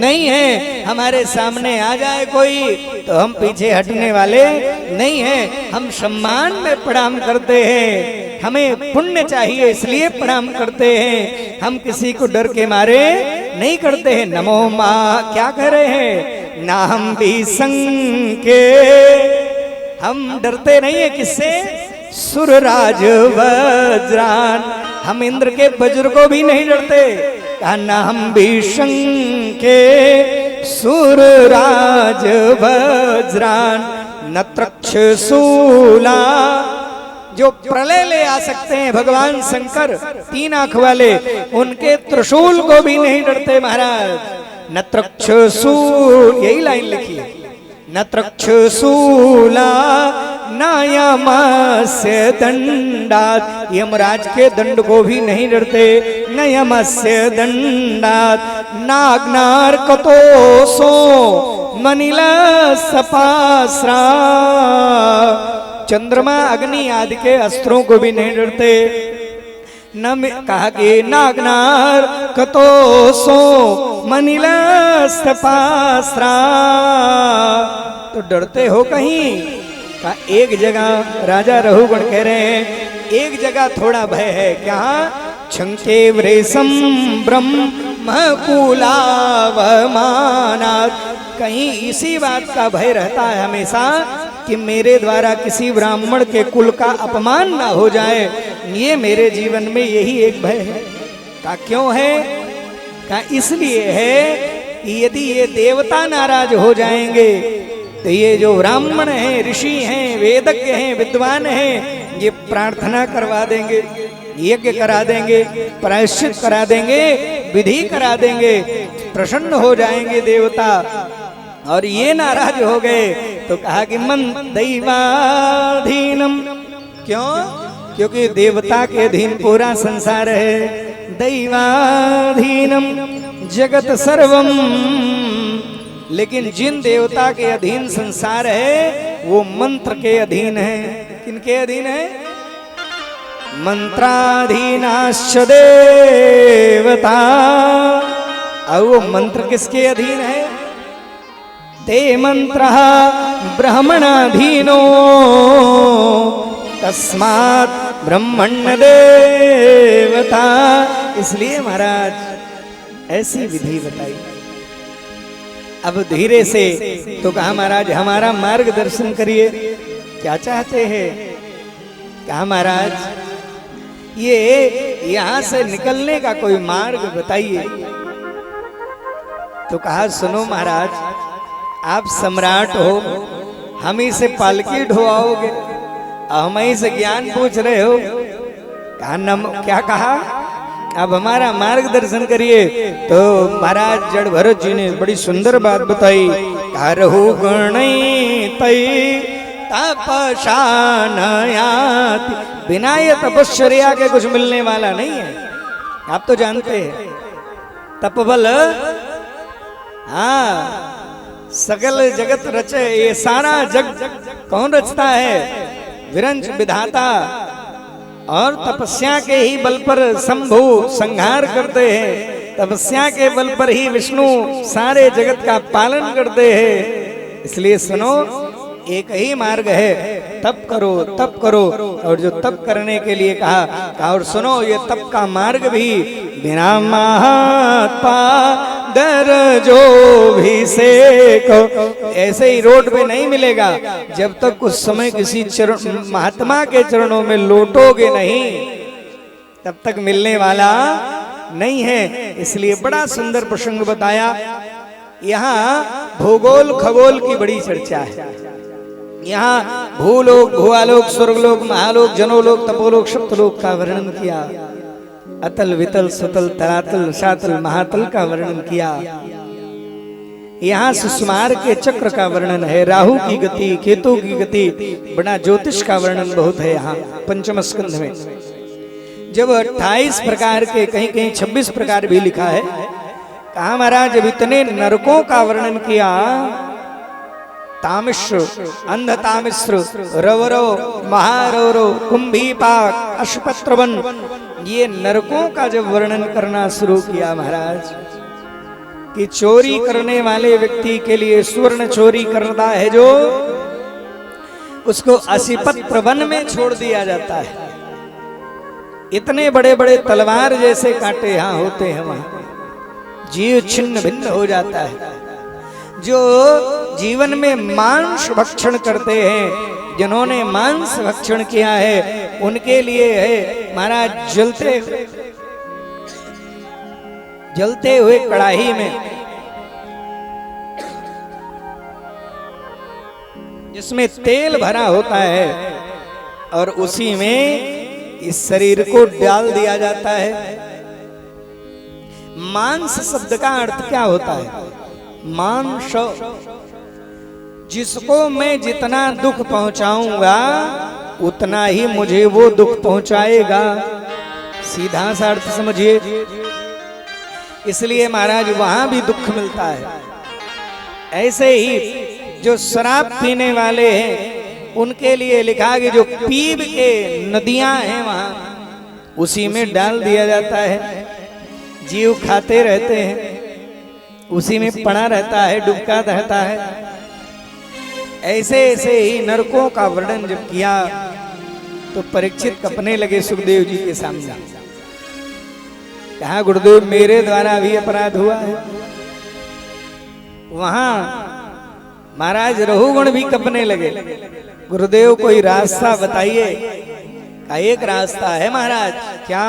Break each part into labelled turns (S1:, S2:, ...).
S1: नहीं है। हमारे सामने आ जाए कोई तो हम पीछे हटने वाले नहीं हैं। हम सम्मान में प्रणाम करते हैं, हमें पुण्य चाहिए इसलिए प्रणाम करते हैं। हम किसी को डर के मारे नहीं करते हैं। नमो माँ क्या कह रहे हैं, ना हम भी संके, हम डरते नहीं है किससे, सुरराज वज्रान, हम इंद्र के वज्र को भी नहीं डरते। कहना हम भीषण के सुरराज वज्रान, नत्रक्षशूला, जो प्रलय ले आ सकते हैं भगवान शंकर 3 आंख वाले, उनके त्रिशूल को भी नहीं डरते महाराज। नत्रक्षशूल, यही लाइन लिखी है, नत्रक्षशूला नयमस्य दंडात, यमराज के दंड को भी नहीं डरते। नयमस्य दंडात नाग्नार्कतोषो मनिला सपास्रा, चंद्रमा अग्नि आदि के अस्त्रों को भी नहीं डरते। न कहा कि नागनार कतोषो मनिला सपास्रा, तो डरते हो कहीं का। एक जगह राजा रघुगण कह रहे हैं, एक जगह थोड़ा भय है, क्या, छंके व्रेशम ब्रह्म कुलावमानात्, कहीं इसी बात का भय रहता है हमेशा कि मेरे द्वारा किसी ब्राह्मण के कुल का अपमान ना हो जाए। ये मेरे जीवन में यही एक भय है। का क्यों है, का इसलिए है कि यदि ये देवता नाराज हो जाएंगे तो ये जो ब्राह्मण हैं, ऋषि हैं, वेदज्ञ हैं, विद्वान हैं, ये प्रार्थना करवा देंगे, यज्ञ करा देंगे, प्रायश्चित करा देंगे, विधि करा देंगे, प्रसन्न हो जाएंगे देवता। और ये नाराज हो गए तो कहा कि मन दैवाधीनम, क्यों, क्योंकि देवता के अधीन पूरा संसार है। दैवाधीनम जगत सर्वम, लेकिन जिन देवता के अधीन संसार है वो मंत्र के अधीन है। किनके अधीन है, मंत्राधीनाश्च देवता, और वो मंत्र किसके अधीन है, ते मंत्र ब्रह्मणाधीनो तस्मात् ब्रह्मण्य देवता। इसलिए महाराज ऐसी विधि बताई। अब धीरे से तो कहा महाराज हमारा मार्गदर्शन करिए, क्या चाहते हैं। कहा महाराज ये यहाँ से निकलने का कोई मार्ग बताइए। तो कहा सुनो महाराज, आप सम्राट हो, हम ही से पालकी ढोआओगे, हम ही से ज्ञान पूछ रहे हो। कहा नम, क्या कहा, अब हमारा मार्गदर्शन करिए। तो महाराज जड़ भरत जी ने बड़ी सुंदर बात बताई। करहु गणैतै तपशानयाति, बिना ये तपश्चर्या के कुछ मिलने वाला नहीं है। आप तो जानते हैं तपबल, हाँ, सकल जगत रचे, ये सारा जग कौन रचता है, विरंच विधाता। और तपस्या के ही बल पर शंभु संहार करते हैं, तपस्या के बल पर ही विष्णु सारे जगत का पालन करते हैं। इसलिए सुनो, एक ही मार्ग है, तप करो, तप करो। और जो तप करने के लिए कहा, और सुनो ये तप का मार्ग भी बिना महात्मा दर जो भी सेको, ऐसे ही रोड पे नहीं मिलेगा। जब तक कुछ समय किसी चरण महात्मा के चरणों में लोटोगे नहीं, तब तक मिलने वाला नहीं है। इसलिए बड़ा सुंदर प्रसंग बताया। यहाँ भूगोल खगोल की बड़ी चर्चा है। यहाँ भूलोक, भुआलोक, स्वर्गलोक, महालोक, जनोलोक, तपोलोक, सप्तलोक का वर्णन किया। अतल वितल सुतल तरातल शातल महातल का वर्णन किया। यहाँ सुषमार के चक्र का वर्णन है, राहु की गति, केतु की गति, बड़ा ज्योतिष का वर्णन बहुत है यहाँ पंचम स्कंध में। जब 28 प्रकार के, कहीं कहीं 26 प्रकार भी लिखा है। कहा महाराज जब इतने नरकों का वर्णन किया, तामिश्र, अंध तामिश्र, रवरो, महारवरो, कुंभीपाक, अशुपत्रवन, ये नरकों का जब वर्णन करना शुरू किया महाराज, कि चोरी करने वाले व्यक्ति के लिए स्वर्ण चोरी करता है जो, उसको असीपत्र वन में छोड़ दिया जाता है। इतने बड़े बड़े तलवार जैसे कांटे यहां होते हैं, वहां जीव छिन्न भिन्न हो जाता है। जो जीवन में मांस भक्षण करते हैं, जिन्होंने मांस भक्षण किया है, उनके लिए है महाराज जलते हुए कड़ाही में, जिसमें तेल भरा होता है, और उसी में इस शरीर को डाल दिया जाता है। मांस शब्द का अर्थ क्या होता है? मांस, जिसको मैं जितना दुख पहुंचाऊंगा उतना ही मुझे वो दुख पहुंचाएगा। सीधा सा अर्थ समझिए। इसलिए महाराज वहां भी दुख मिलता है। ऐसे ही जो शराब पीने वाले हैं, उनके लिए लिखा कि जो पीप के नदियां हैं वहां, उसी में डाल दिया जाता है। जीव खाते रहते हैं, उसी में पड़ा रहता है, डूबता रहता है। ऐसे ऐसे ही नरकों का वर्णन जब किया तो परीक्षित कपने लगे सुखदेव जी के सामने। कहा, गुरुदेव मेरे द्वारा भी अपराध हुआ है। वहां महाराज रहुगुण भी कपने लगे। गुरुदेव कोई रास्ता बताइए। का एक रास्ता है महाराज। क्या?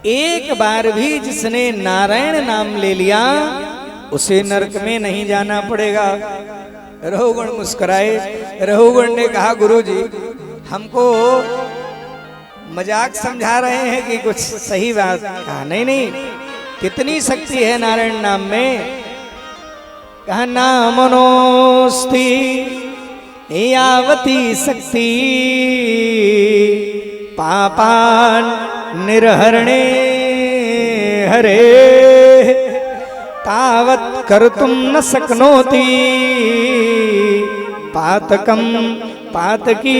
S1: एक बार भी जिसने नारायण नाम ले लिया उसे नरक में नहीं जाना पड़ेगा। रहुगुण मुस्कुराए। रहुगुण ने कहा, गुरुजी हमको मजाक समझा रहे हैं कि कुछ सही बात? कहा, नहीं नहीं, कितनी शक्ति है नारायण नाम में। कहा, नामनोस्ति यावती शक्ति पापान निर्हरणे हरे तावत कर्तुम न शक्नोति पातकम पातकी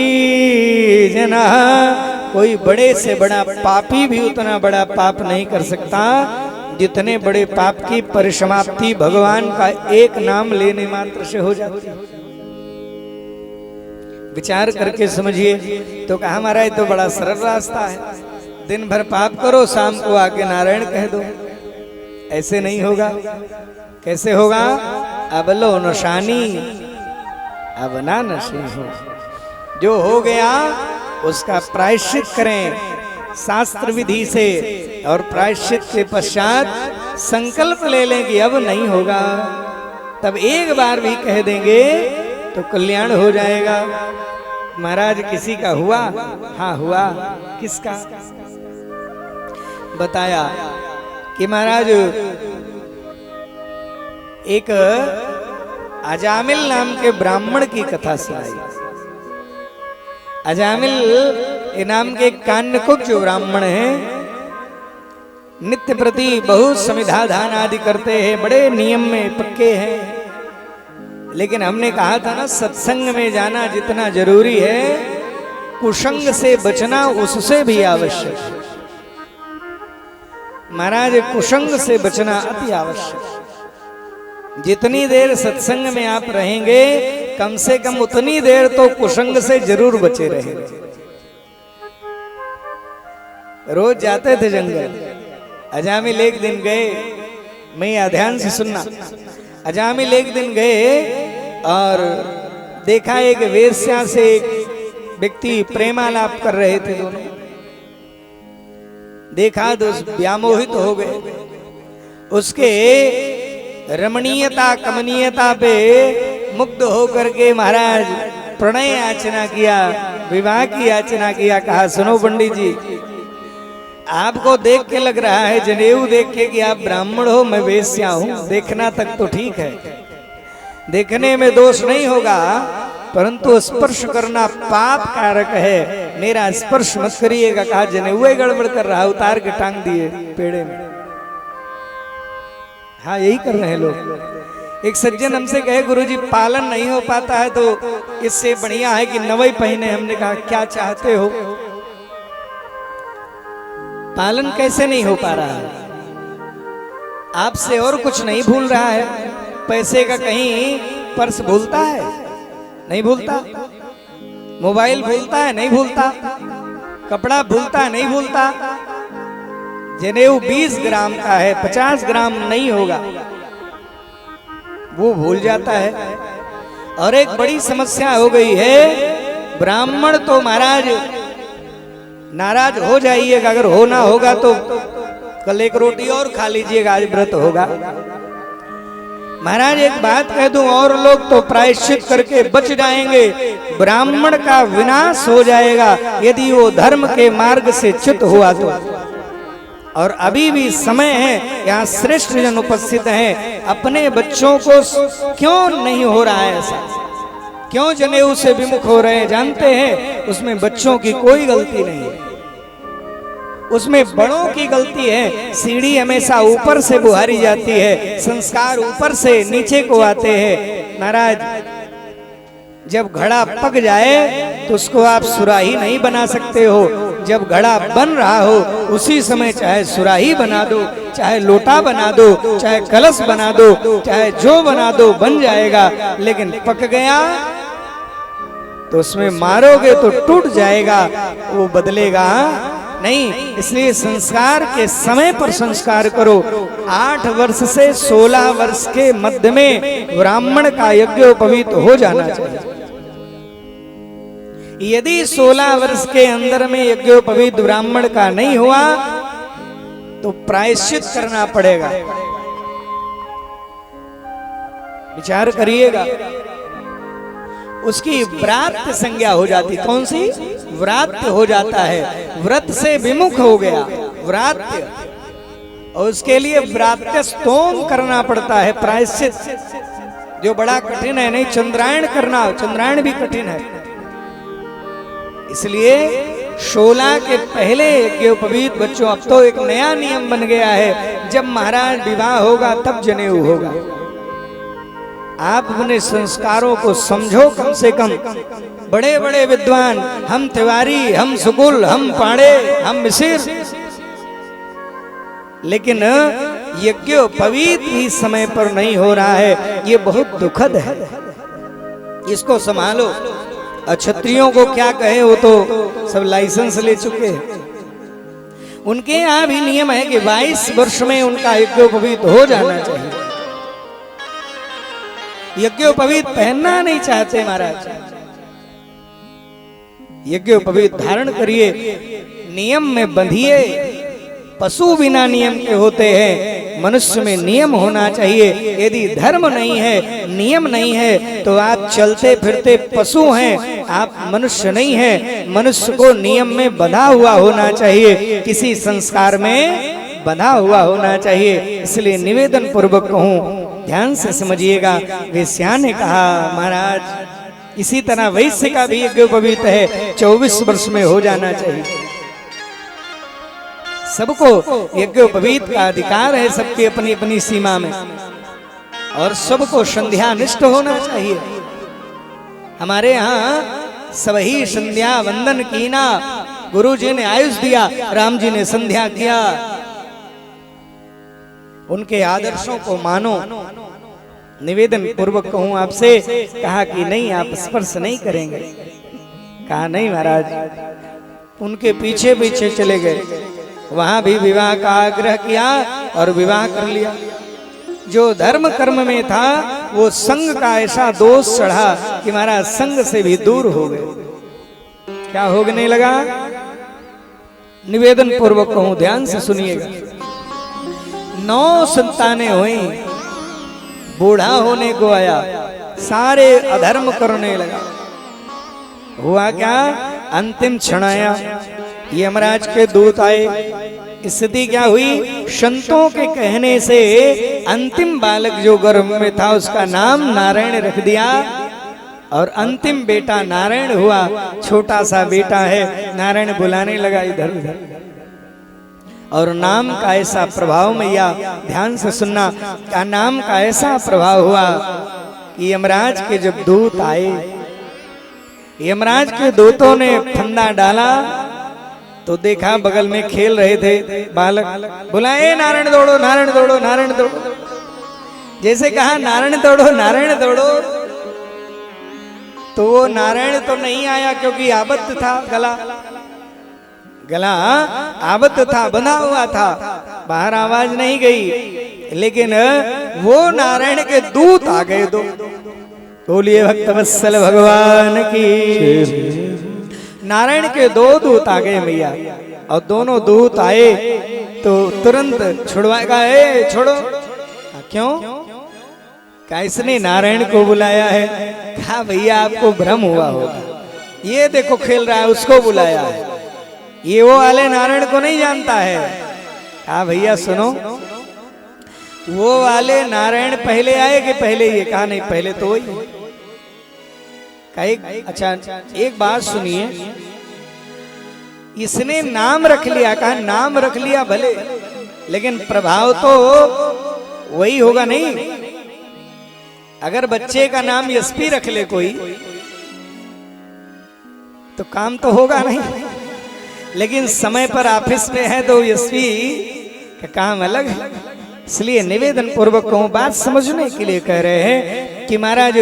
S1: जना। कोई बड़े से बड़ा पापी भी उतना बड़ा पाप नहीं कर सकता जितने बड़े पाप की परिसमाप्ति भगवान का एक नाम लेने मात्र से हो जाती है। विचार करके समझिए। तो कहा, हमारा ये तो बड़ा सरल रास्ता है। दिन भर पाप करो, शाम को आके नारायण कह दो। ऐसे नहीं होगा। कैसे होगा? अब लो नशानी अब ना नशे हो। जो हो गया उसका प्रायश्चित करें शास्त्र विधि से, और प्रायश्चित के पश्चात संकल्प ले लें कि अब नहीं होगा। तब एक बार भी कह देंगे तो कल्याण हो जाएगा। महाराज किसी का हुआ? हाँ हुआ। किसका? बताया कि महाराज एक अजामिल नाम के ब्राह्मण की कथा सुनाई। अजामिल नाम के कान्यकुब्ज जो ब्राह्मण हैं, नित्य प्रति बहुत समिधा दान आदि करते हैं, बड़े नियम में पक्के हैं। लेकिन हमने कहा था ना, सत्संग में जाना जितना जरूरी है, कुसंग से बचना उससे भी आवश्यक है। महाराज कुसंग से बचना अति आवश्यक। जितनी देर सत्संग में आप रहेंगे, कम से कम उतनी देर तो कुसंग से जरूर बचे रहेंगे। रोज जाते थे जंगल। अजामिल एक दिन गए, मैं ध्यान से सुनना। अजामिल एक दिन गए और देखा एक वेश्या से एक व्यक्ति प्रेमालाप कर रहे थे दोनों। देखा तो व्यामोहित हो गए। उसके रमणीयता कमनीयता पे मुग्ध होकर के महाराज प्रणय याचना किया, विवाह की याचना किया। कहा, सुनो पंडित जी, आपको देख के लग रहा है, जनेऊ देख के कि आप ब्राह्मण हो, मैं वेश्या हूं। देखना तक तो ठीक है, देखने में दोष नहीं होगा, परंतु स्पर्श करना पाप कारक है। मेरा स्पर्श मत करिएगा। कहा, जनेऊ गड़बड़ कर रहा, उतार के टांग दिए पेड़े में। हाँ, यही कर रहे हैं लोग। एक सज्जन हमसे कहे, गुरुजी पालन नहीं हो पाता है तो इससे बढ़िया है कि नवई पहने। हमने कहा, क्या चाहते हो? पालन कैसे नहीं हो पा रहा है? आपसे और कुछ नहीं भूल रहा है। पैसे का कहीं पर्स भूलता है? नहीं भूलता। मोबाइल भूलता है? नहीं भूलता। कपड़ा भूलता है? नहीं भूलता। जनेऊ 20 ग्राम का है, 50 ग्राम नहीं होगा, वो भूल जाता है। और एक बड़ी समस्या हो गई है, ब्राह्मण तो महाराज नाराज हो जाइएगा, अगर होना होगा तो कल एक रोटी और खा लीजिएगा, आज व्रत होगा। महाराज एक बात कह दूं, और लोग तो प्रायश्चित करके बच जाएंगे, ब्राह्मण का विनाश हो जाएगा यदि वो धर्म के मार्ग से च्युत हुआ तो। और अभी भी समय है, यहाँ श्रेष्ठ जन उपस्थित हैं, अपने बच्चों को क्यों नहीं हो रहा है ऐसा, क्यों जनेऊ से विमुख हो रहे हैं? जानते हैं उसमें बच्चों की कोई गलती नहीं है, उसमें बड़ों की गलती है। सीढ़ी हमेशा ऊपर से बुहारी जाती है, संस्कार ऊपर से नीचे को आते हैं। महाराज जब घड़ा पक जाए तो उसको आप सुराही नहीं बना सकते हो, जब घड़ा बन रहा हो उसी समय चाहे सुराही बना दो, चाहे लोटा बना दो, चाहे कलश बना दो, चाहे जो बना दो बन जाएगा। लेकिन पक गया तो उसमें मारोगे तो टूट जाएगा, वो बदलेगा नहीं। इसलिए संस्कार के समय पर संस्कार करो। 8 वर्ष से 16 वर्ष के मध्य में ब्राह्मण का यज्ञोपवीत हो जाना चाहिए। यदि 16 वर्ष के अंदर में यज्ञोपवीत ब्राह्मण का नहीं हुआ तो प्रायश्चित करना पड़ेगा। विचार करिएगा, उसकी व्रात्य संज्ञा हो जाती। कौन सी? व्रात्य हो जाता है, व्रत से विमुख हो गया, व्रात्य। और उसके लिए व्रात्य स्तोम करना पड़ता है, प्रायश्चित, जो बड़ा कठिन है। नहीं चंद्रायण करना, चंद्रायण भी कठिन है। इसलिए 16 के पहले यज्ञोपवीत बच्चों, अब तो एक नया नियम बन गया है, जब महाराज विवाह होगा तब जनेऊ होगा। आप अपने संस्कारों को समझो कम से कम। बड़े बड़े विद्वान, हम तिवारी, हम सुकुल, हम पाड़े, हम मिसिर, लेकिन यज्ञोपवीत भी समय पर नहीं हो रहा है, ये बहुत दुखद है। इसको संभालो। क्षत्रियों को क्या कहे, वो तो सब लाइसेंस ले चुके हैं। उनके यहाँ भी नियम है कि 22 वर्ष में उनका यज्ञोपवीत हो जाना चाहिए। यज्ञोपवीत पहनना नहीं चाहते महाराज, यज्ञोपवीत धारण करिए, नियम में बंधिए। पशु बिना नियम के होते हैं, मनुष्य में नियम होना चाहिए। यदि धर्म नहीं है, नियम नहीं है, तो आप चलते फिरते पशु हैं, आप मनुष्य नहीं हैं। मनुष्य को नियम में बंधा हुआ होना चाहिए, किसी संस्कार में बंधा हुआ होना चाहिए। इसलिए निवेदन पूर्वक कहूं, ध्यान से समझिएगा। वैश्या ने कहा महाराज इसी तरह वैश्य का भी यज्ञोपवीत है, 24 वर्ष में हो जाना चाहिए। सबको यज्ञोपवीत का अधिकार है, सबकी अपनी अपनी सीमा में, और सबको संध्या निष्ठ होना चाहिए। हमारे यहाँ सभी संध्या वंदन कीना, गुरु जी ने आयुष दिया, राम जी ने संध्या किया। उनके आदर्शों को मानो। निवेदन पूर्वक कहूं आपसे, कहा कि नहीं आप स्पर्श नहीं करेंगे। कहा नहीं महाराज। उनके पीछे पीछे चले गए, वहां भी विवाह का आग्रह किया और विवाह कर लिया। जो धर्म कर्म में था वो संग का ऐसा दोष चढ़ा कि महाराज संग से भी दूर हो गए। क्या होने लगा? निवेदन पूर्वक कहूं, ध्यान से सुनिएगा। 9 संतानें हुई, बूढ़ा होने को आया, सारे अधर्म करने लगा। हुआ क्या? अंतिम क्षण आया, यमराज के दूत आए। स्थिति क्या हुई? संतों के कहने से अंतिम बालक जो गर्भ में था उसका नाम नारायण रख दिया, और अंतिम बेटा नारायण हुआ। छोटा सा बेटा है, नारायण बुलाने लगा इधर उधर, और नाम का ऐसा प्रभाव, मैया ध्यान से सुनना, क्या नाम का ऐसा प्रभाव हुआ कि यमराज के जब दूत आए, यमराज के दूतों ने फंदा डाला तो देखा बगल में खेल रहे थे बालक, बुलाए नारायण दौड़ो, नारायण दौड़ो, नारायण दौड़ो। जैसे कहा नारायण दौड़ो, नारायण दौड़ो, तो वो नारायण तो नहीं आया क्योंकि आबद्ध था, गला आबद्ध था, बंधा हुआ था, बाहर आवाज नहीं गई। लेकिन वो नारायण के दूत आ गए दो। बोलिए भक्तवत्सल भगवान की। नारायण के दो दूत आ गए भैया, और दोनों दूत आए तो तुरंत छुड़वाएगा, छोड़ो। क्यों? क्या इसने नारायण को बुलाया है? कहा भैया आपको भ्रम हुआ होगा, ये देखो खेल रहा है, उसको बुलाया है, ये वो वाले नारायण को नहीं जानता है। कहा भैया सुनो, वो वाले नारायण पहले आए कि पहले ये? कहा नहीं, पहले तो वही। अच्छा एक बात सुनिए, इसने नाम रख लिया, कहा नाम रख लिया भले, लेकिन प्रभाव तो वही होगा नहीं। अगर बच्चे का नाम यशपी रख ले कोई तो काम तो होगा नहीं, लेकिन समय पर ऑफिस में है तो यशपी का काम अलग है। इसलिए निवेदन पूर्वक कहूं, बात समझने के लिए कह रहे हैं कि महाराज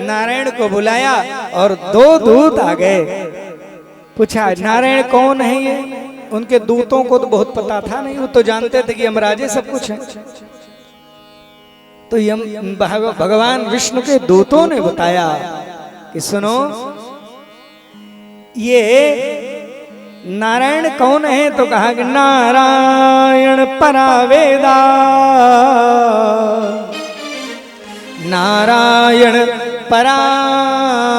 S1: नारायण को बुलाया और दो दूत आ गए। पूछा नारायण कौन है ये? उनके दूतों को तो बहुत पता था नहीं, वो तो जानते थे कि यमराजे सब कुछ है। तो भगवान विष्णु के दूतों ने बताया कि सुनो, ये नारायण कौन है? तो कहा कि नारायण परावेदा, नारायण परामखः,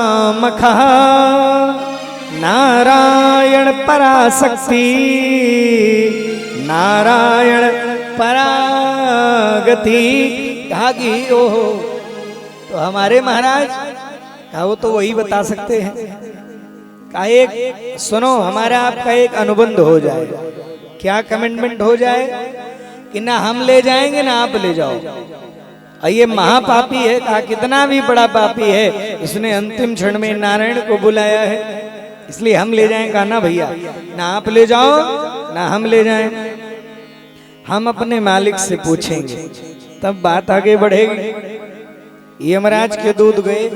S1: नारायण पराशक्ति, नारायण परागति। कहा कि ओहो, तो हमारे महाराज, कहा वो तो वही बता सकते हैं। का एक सुनो, हमारा आपका एक अनुबंध हो जाए। क्या कमिटमेंट हो जाए? कि ना हम ले जाएंगे ना आप ले जाओ। और ये महापापी है, कहा कितना भी बड़ा पापी है, इसने अंतिम क्षण में नारायण को बुलाया है, इसलिए हम ले जाएं। कहा ना भैया, ना आप ले जाओ ना हम ले जाएं, हम अपने मालिक से पूछेंगे, तब बात आगे बढ़ेगी। यमराज के दूत गए,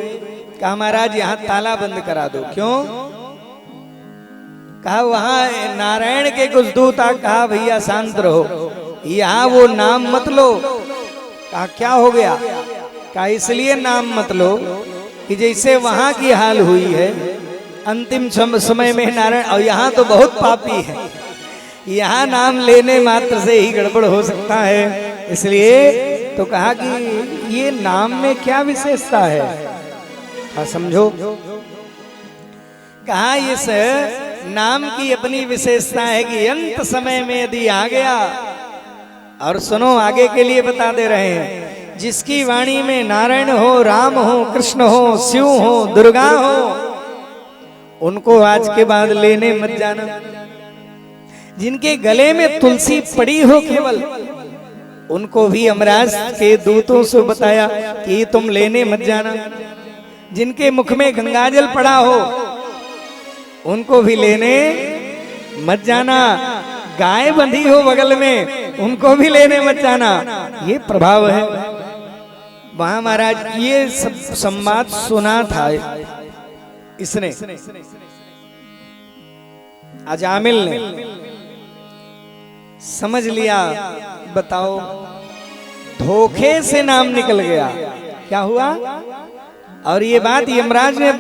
S1: कहा महाराज यहाँ ताला बंद करा दो। क्यों? कहा वहां नारायण के कुछ दूत आ। कहा भैया शांत रहो, यहाँ वो नाम मत लो। कहा क्या हो गया? कहा इसलिए नाम मत लो कि जैसे वहां की हाल हुई है अंतिम समय में नारायण, और यहाँ तो बहुत पापी है, यहाँ नाम लेने मात्र से ही गड़बड़ हो सकता है। इसलिए तो कहा कि ये नाम में क्या विशेषता है, समझो। कहा इस नाम की अपनी विशेषता है कि अंत समय में यदि आ गया, और सुनो आगे के लिए बता दे रहे हैं, जिसकी वाणी में नारायण हो, राम हो, कृष्ण हो, शिव हो, दुर्गा हो, उनको आज के बाद लेने मत जाना। जिनके गले में तुलसी पड़ी हो केवल, उनको भी यमराज के दूतों से बताया कि तुम लेने मत जाना। जिनके मुख में गंगाजल पड़ा हो, उनको भी लेने मत जाना। गाय बंधी हो बगल में, उनको भी लेने मत जाना। ये प्रभाव है। वहां महाराज ये सब संवाद सुना था इसने, अजामिल ने समझ लिया। बताओ, धोखे से नाम निकल गया। क्या हुआ? और ये बात यमराज ने